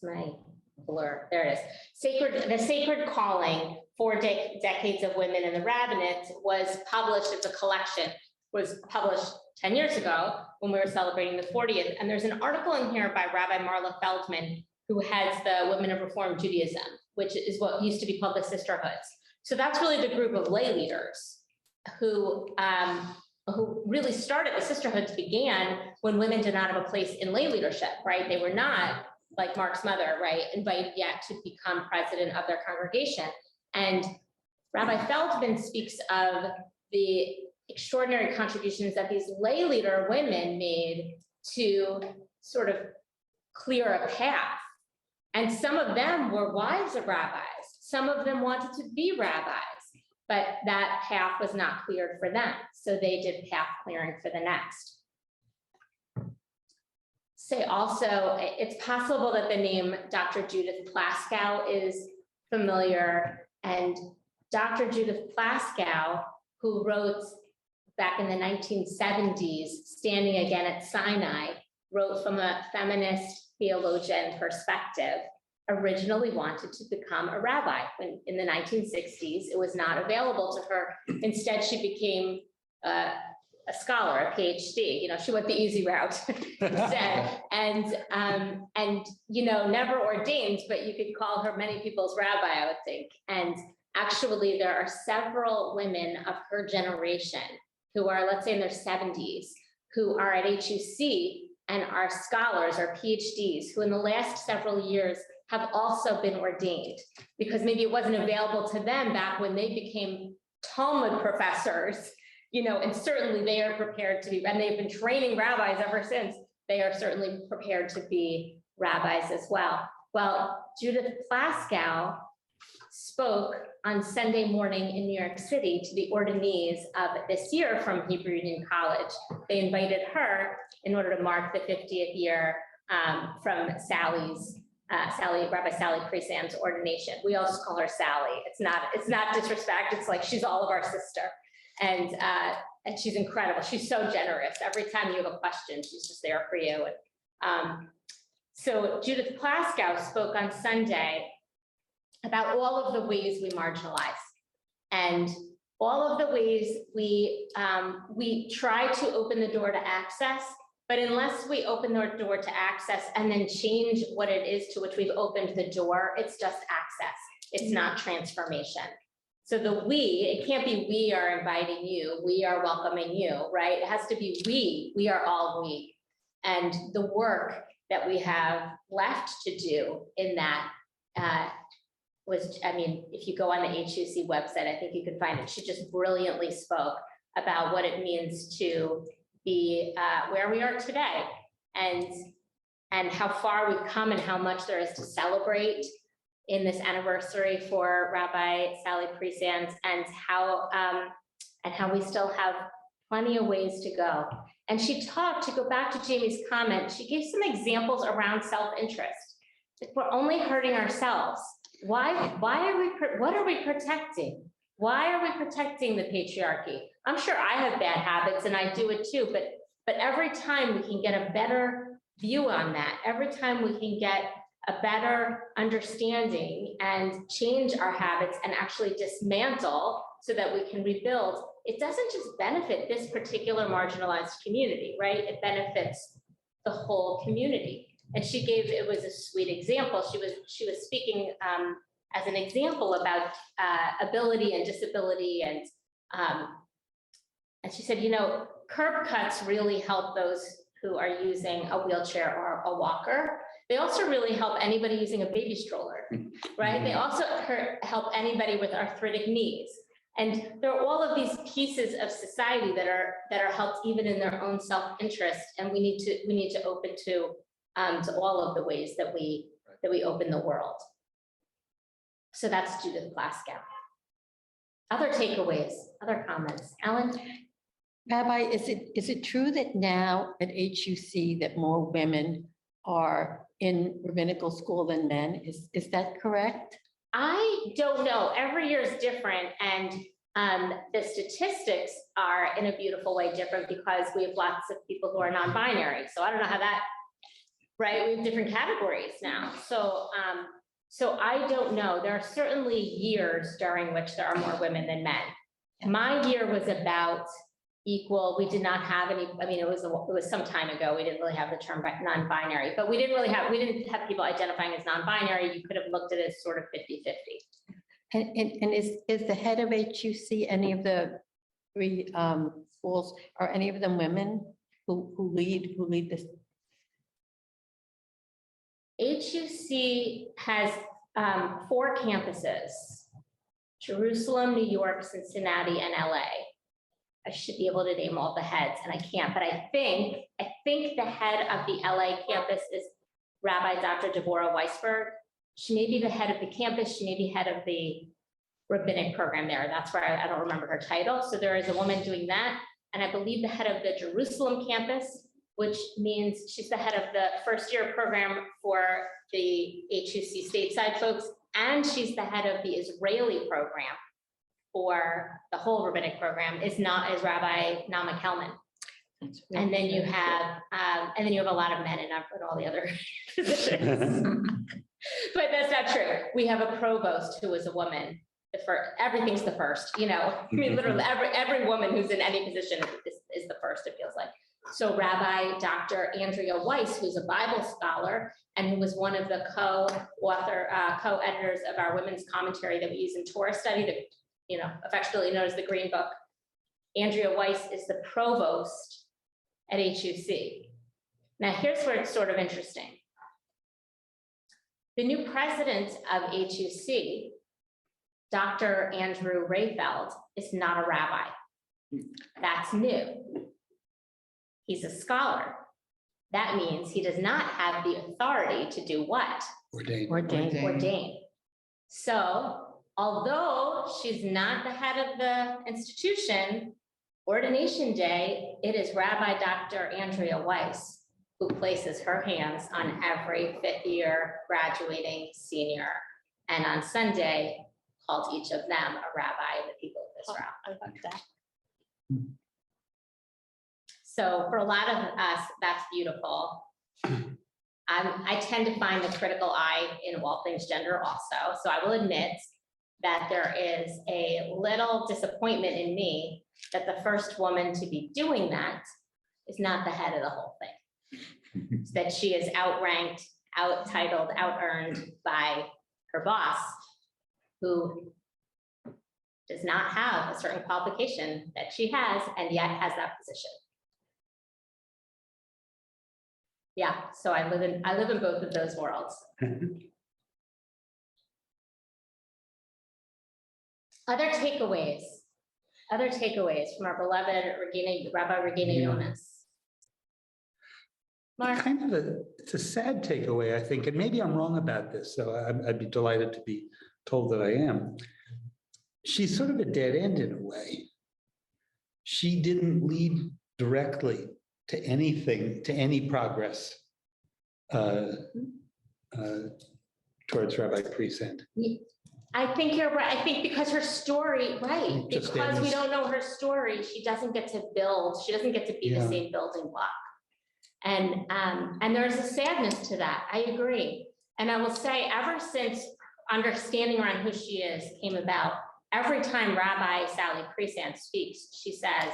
my blur, there it is. The Sacred Calling, 4 Decades of Women in the Rabbinate was published as a collection, was published 10 years ago when we were celebrating the 40th. And there's an article in here by Rabbi Marla Feldman, who heads the Women of Reform Judaism, which is what used to be called the Sisterhoods. So that's really the group of lay leaders who really started. The Sisterhoods began when women did not have a place in lay leadership, right? They were not, like Mark's mother, right, invited yet to become president of their congregation. And Rabbi Feldman speaks of the extraordinary contributions that these lay leader women made to sort of clear a path. And some of them were wives of rabbis. Some of them wanted to be rabbis, but that path was not cleared for them. So they did path clearing for the next. Say also, it's possible that the name Dr. Judith Plaskow is familiar. And Dr. Judith Plaskow, who wrote back in the 1970s, Standing Again at Sinai, wrote from a feminist theologian perspective, originally wanted to become a rabbi. When in the 1960s, it was not available to her. Instead, she became a scholar, a PhD. You know, she went the easy route instead, and you know, never ordained, but you could call her many people's rabbi, I would think. And actually, there are several women of her generation who are, let's say, in their 70s, who are at HUC and are scholars or PhDs who in the last several years have also been ordained, because maybe it wasn't available to them back when they became Talmud professors, you know, and certainly they are prepared to be, and they've been training rabbis ever since, they are certainly prepared to be rabbis as well. Well, Judith Plaskow spoke on Sunday morning in New York City to the ordainees of this year from Hebrew Union College. They invited her in order to mark the 50th year from Rabbi Sally Priesand's ordination. We all just call her Sally. It's not disrespect. It's like she's all of our sister, and she's incredible. She's so generous. Every time you have a question, she's just there for you. So Judith Plaskow spoke on Sunday about all of the ways we marginalize. And all of the ways we try to open the door to access, but unless we open the door to access and then change what it is to which we've opened the door, it's just access. It's not transformation. So the we, it can't be we are inviting you, we are welcoming you, right? It has to be we are all we. And the work that we have left to do in that was, I mean, if you go on the HUC website, I think you can find it. She just brilliantly spoke about what it means to be where we are today and how far we've come and how much there is to celebrate in this anniversary for Rabbi Sally Priesand, and how we still have plenty of ways to go. And she talked, to go back to Jamie's comment, she gave some examples around self-interest. We're only hurting ourselves. What are we protecting? Why are we protecting the patriarchy? I'm sure I have bad habits and I do it too, but every time we can get a better view on that, every time we can get a better understanding and change our habits and actually dismantle so that we can rebuild, it doesn't just benefit this particular marginalized community, right? It benefits the whole community. And she gave, it was a sweet example. She was speaking as an example about ability and disability, and she said, you know, curb cuts really help those who are using a wheelchair or a walker. They also really help anybody using a baby stroller, right? They also help anybody with arthritic knees. And there are all of these pieces of society that are helped even in their own self-interest, and we need to open to all of the ways that we open the world. So that's Judith Plaskow. Other takeaways, other comments, Ellen? Rabbi, is it true that now at HUC that more women are in rabbinical school than men? Is that correct? I don't know. Every year is different, and the statistics are in a beautiful way different because we have lots of people who are non-binary. So I don't know how that, right? We have different categories now. So I don't know. There are certainly years during which there are more women than men. My year was about equal. We did not have any, I mean, it was some time ago. We didn't really have the term non-binary, but we didn't have people identifying as non-binary. You could have looked at it as sort of 50-50. And is the head of HUC any of the three schools, are any of them women who lead this? HUC has 4 campuses: Jerusalem, New York, Cincinnati, and LA. I should be able to name all the heads, and I can't, but I think the head of the LA campus is Rabbi Dr. Deborah Weisberg. She may be the head of the campus. She may be head of the rabbinic program there. That's where I don't remember her title. So there is a woman doing that. And I believe the head of the Jerusalem campus, which means she's the head of the first-year program for the HUC stateside folks. And she's the head of the Israeli program for the whole rabbinic program, is Rabbi Nama Kelman. And then you have a lot of men in all the other positions. But that's not true. We have a provost who is a woman. Everything's the first, you know. I mean, literally every woman who's in any position is the first, it feels like. So Rabbi Dr. Andrea Weiss, who's a Bible scholar and who was one of the co-editors of our women's commentary that we use in Torah study, that, you know, affectionately known as the Green Book. Andrea Weiss is the provost at HUC. Now, here's where it's sort of interesting. The new president of HUC, Dr. Andrew Rayfeld, is not a rabbi. That's new. He's a scholar. That means he does not have the authority to do what? Ordain. So, although she's not the head of the institution, ordination day, it is Rabbi Dr. Andrea Weiss who places her hands on every 5th-year graduating senior, and on Sunday called each of them a rabbi in the people of Israel. I like that. So for a lot of us, that's beautiful. I tend to find the critical eye in all things gender also. So I will admit that there is a little disappointment in me that the first woman to be doing that is not the head of the whole thing. That she is outranked, out-titled, out-earned by her boss, who does not have a certain qualification that she has and yet has that position. Yeah, so I live in both of those worlds. Other takeaways from our beloved Rabbi Regina Jonas. Mark? It's a sad takeaway, I think, and maybe I'm wrong about this, so I'd be delighted to be told that I am. She's sort of a dead end in a way. She didn't lead directly to anything, to any progress towards Rabbi Priesand. I think you're right. I think because her story, right, because we don't know her story, she doesn't get to build, she doesn't get to be the same building block. And there's a sadness to that. I agree. And I will say, ever since understanding around who she is came about, every time Rabbi Sally Priesand speaks, she says,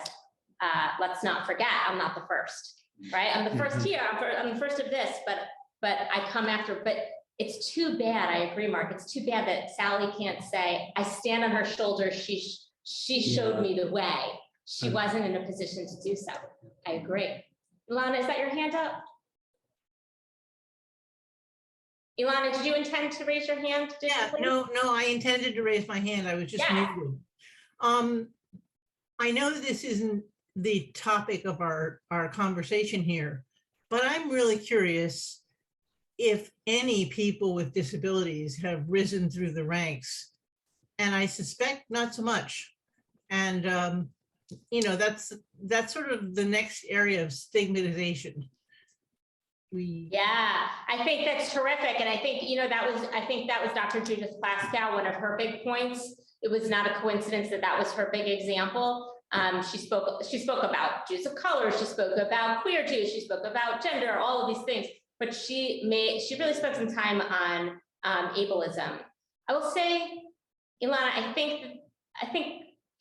let's not forget, I'm not the first, right? I'm the first here, I'm the first of this, but I come after, but it's too bad, I agree, Mark, it's too bad that Sally can't say, I stand on her shoulders, she showed me the way. She wasn't in a position to do so. I agree. Ilana, is that your hand up? Ilana, did you intend to raise your hand? Yeah, no, I intended to raise my hand. I was just muted. I know this isn't the topic of our conversation here, but I'm really curious if any people with disabilities have risen through the ranks, and I suspect not so much. And you know, that's sort of the next area of stigmatization. Yeah, I think that's terrific. And I think, you know, I think that was Dr. Judith Plaskow, one of her big points. It was not a coincidence that was her big example. She spoke about Jews of color, she spoke about queer Jews, she spoke about gender, all of these things, but she really spent some time on ableism. I will say, Ilana, I think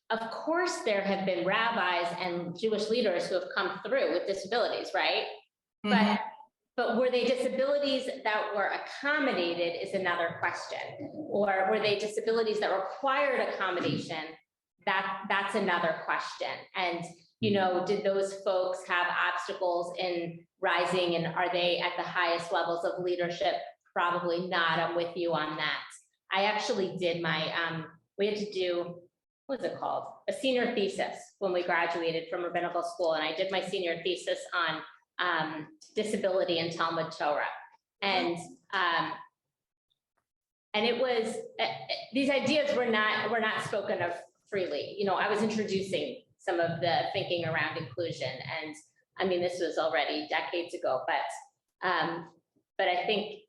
of course there have been rabbis and Jewish leaders who have come through with disabilities, right? Mm-hmm. But were they disabilities that were accommodated is another question. Or were they disabilities that required accommodation? That's another question. And, you know, did those folks have obstacles in rising, and are they at the highest levels of leadership? Probably not. I'm with you on that. I actually did we had to do, what was it called? A senior thesis when we graduated from rabbinical school. And I did my senior thesis on disability in Talmud Torah. And it was, these ideas were not spoken of freely. You know, I was introducing some of the thinking around inclusion. And I mean, this was already decades ago, but I think,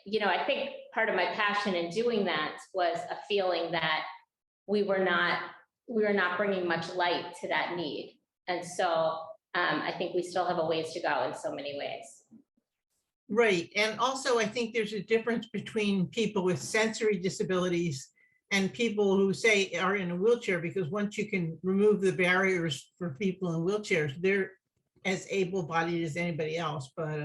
you know, I think part of my passion in doing that was a feeling that we were not bringing much light to that need. And so I think we still have a ways to go in so many ways. Right. And also, I think there's a difference between people with sensory disabilities and people who say are in a wheelchair, because once you can remove the barriers for people in wheelchairs, they're as able-bodied as anybody else. But,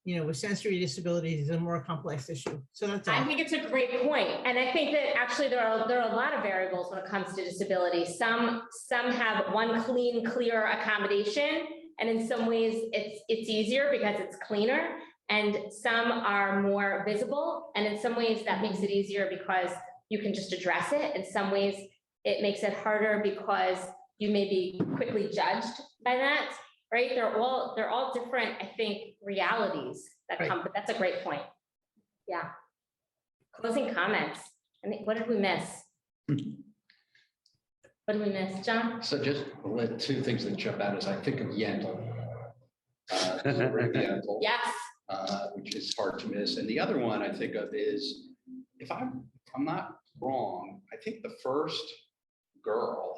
you know, with sensory disabilities, it's a more complex issue. So that's all. I think it's a great point. And I think that actually there are a lot of variables when it comes to disability. Some have one clean, clear accommodation. And in some ways it's easier because it's cleaner. And some are more visible. And in some ways that makes it easier because you can just address it. In some ways it makes it harder because you may be quickly judged by that. Right? They're all different, I think, realities that come, but that's a great point. Yeah. Closing comments. I mean, what did we miss? What did we miss, John? So just two things that jump out as I think of Yentl. Yentl, yes. Which is hard to miss. And the other one I think of is, if I'm not wrong, I think the first girl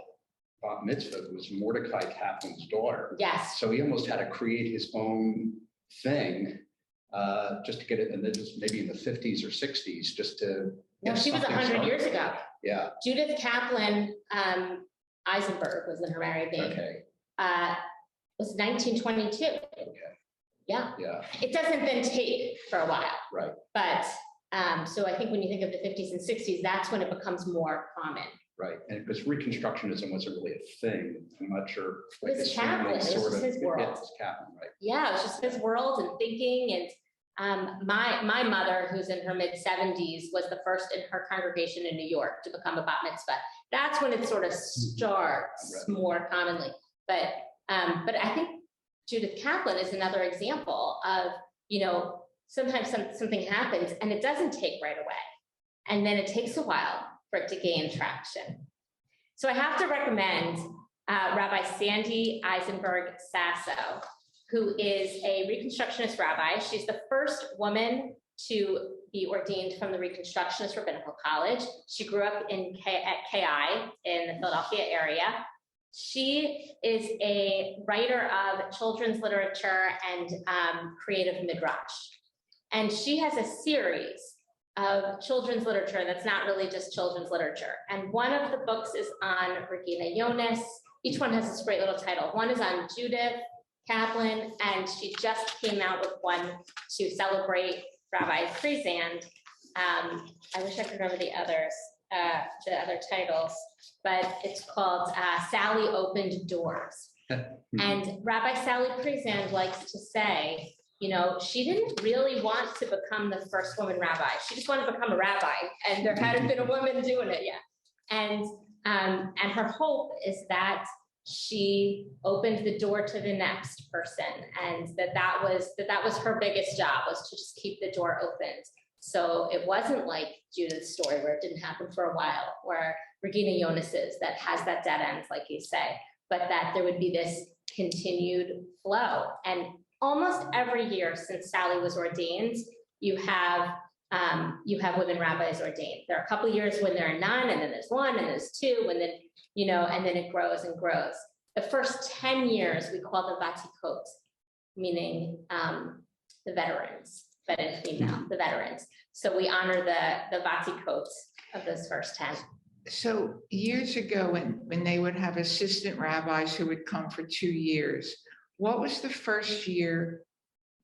bat mitzvah was Mordecai Kaplan's daughter. Yes. So he almost had to create his own thing just to get it, and then just maybe in the 50s or 60s, just to. No, she was 100 years ago. Yeah, Judith Kaplan Eisenberg was in her married name. okay, Was 1922. Yeah. yeah, It doesn't then take for a while, right. but so I think when you think of the 50s and 60s, that's when it becomes more common. Right, and because Reconstructionism wasn't really a thing, I'm not sure. It was Kaplan, it was just his world. Yeah, it's Kaplan, right? Yeah, it was just his world and thinking. And my mother, who's in her mid-70s, was the first in her congregation in New York to become a bat mitzvah. That's when it sort of starts more commonly. But I think Judith Kaplan is another example of, sometimes something happens and it doesn't take right away. And then it takes a while for it to gain traction. So I have to recommend Rabbi Sandy Eisenberg Sasso, who is a Reconstructionist rabbi. She's the first woman to be ordained from the Reconstructionist Rabbinical College. She grew up at KI in the Philadelphia area. She is a writer of children's literature and creative midrash. And she has a series of children's literature that's not really just children's literature. And one of the books is on Regina Jonas. Each one has this great little title. One is on Judith Kaplan, and she just came out with one to celebrate Rabbi Priesand. I wish I could remember the other titles, but it's called Sally Opened Doors. And Rabbi Sally Priesand likes to say, she didn't really want to become the first woman rabbi. She just wanted to become a rabbi, and there hadn't been a woman doing it yet. And her hope is that she opened the door to the next person, and that was her biggest job, was to just keep the door opened. So it wasn't like Judith's story where it didn't happen for a while, or Regina Jonas's that has that dead end, like you say, but that there would be this continued flow. And almost every year since Sally was ordained, you have women rabbis ordained. There are a couple of years when there are none, and then there's one, and there's two, and then and then it grows and grows. The first 10 years we call the vatikot, meaning the veterans, but in female, the veterans. So we honor the vatikot of those first 10. So years ago, when they would have assistant rabbis who would come for 2 years, what was the first year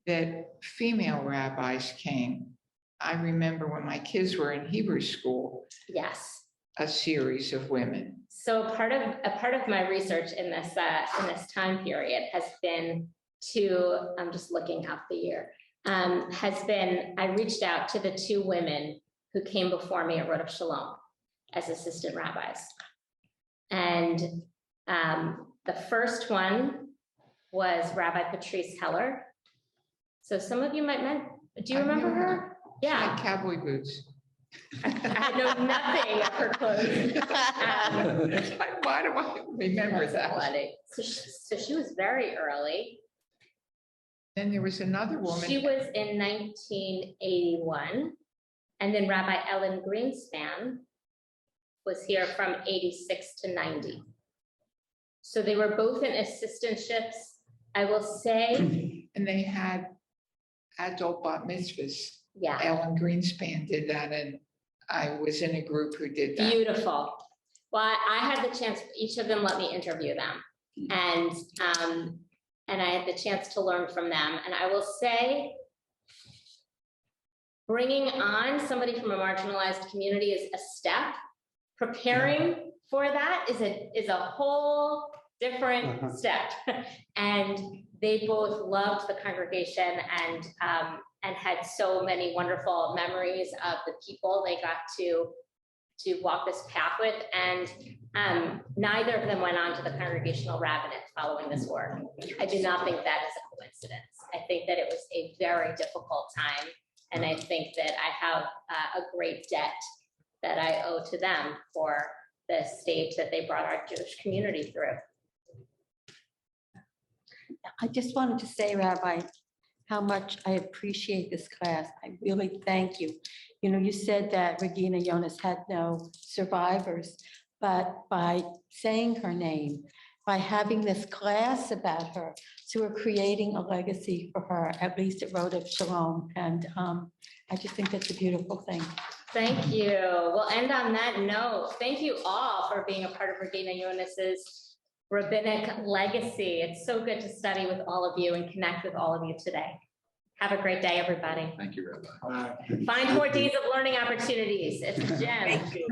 that female rabbis came? I remember when my kids were in Hebrew school. Yes. A series of women. So a part of my research in this time period has been to, I'm just looking up the year, I reached out to the 2 women who came before me at Rodef Shalom as assistant rabbis. And the first one was Rabbi Patrice Heller. So some of you might know, do you remember her? Yeah. She had cowboy boots. I know nothing of her clothes. Why do I remember that? Funny. So she was very early. Then there was another woman. She was in 1981. And then Rabbi Ellen Greenspan was here from 86 to 90. So they were both in assistantships, I will say. And they had adult bat mitzvahs. Yeah. Ellen Greenspan did that, and I was in a group who did that. Beautiful. Well, I had the chance, each of them let me interview them. And I had the chance to learn from them. And I will say, bringing on somebody from a marginalized community is a step. Preparing for that is a whole different step. And they both loved the congregation and had so many wonderful memories of the people they got to walk this path with. And neither of them went on to the congregational rabbinate following this work. I do not think that is a coincidence. I think that it was a very difficult time. And I think that I have a great debt that I owe to them for the stage that they brought our Jewish community through. I just wanted to say, Rabbi, how much I appreciate this class. I really thank you. You said that Regina Jonas had no survivors, but by saying her name, by having this class about her, so we're creating a legacy for her, at least at Rodef Shalom. And I just think that's a beautiful thing. Thank you. We'll end on that note. Thank you all for being a part of Regina Yonis's rabbinic legacy. It's so good to study with all of you and connect with all of you today. Have a great day, everybody. Thank you, Rabbi. Find more days of learning opportunities. It's a gem. Thank you.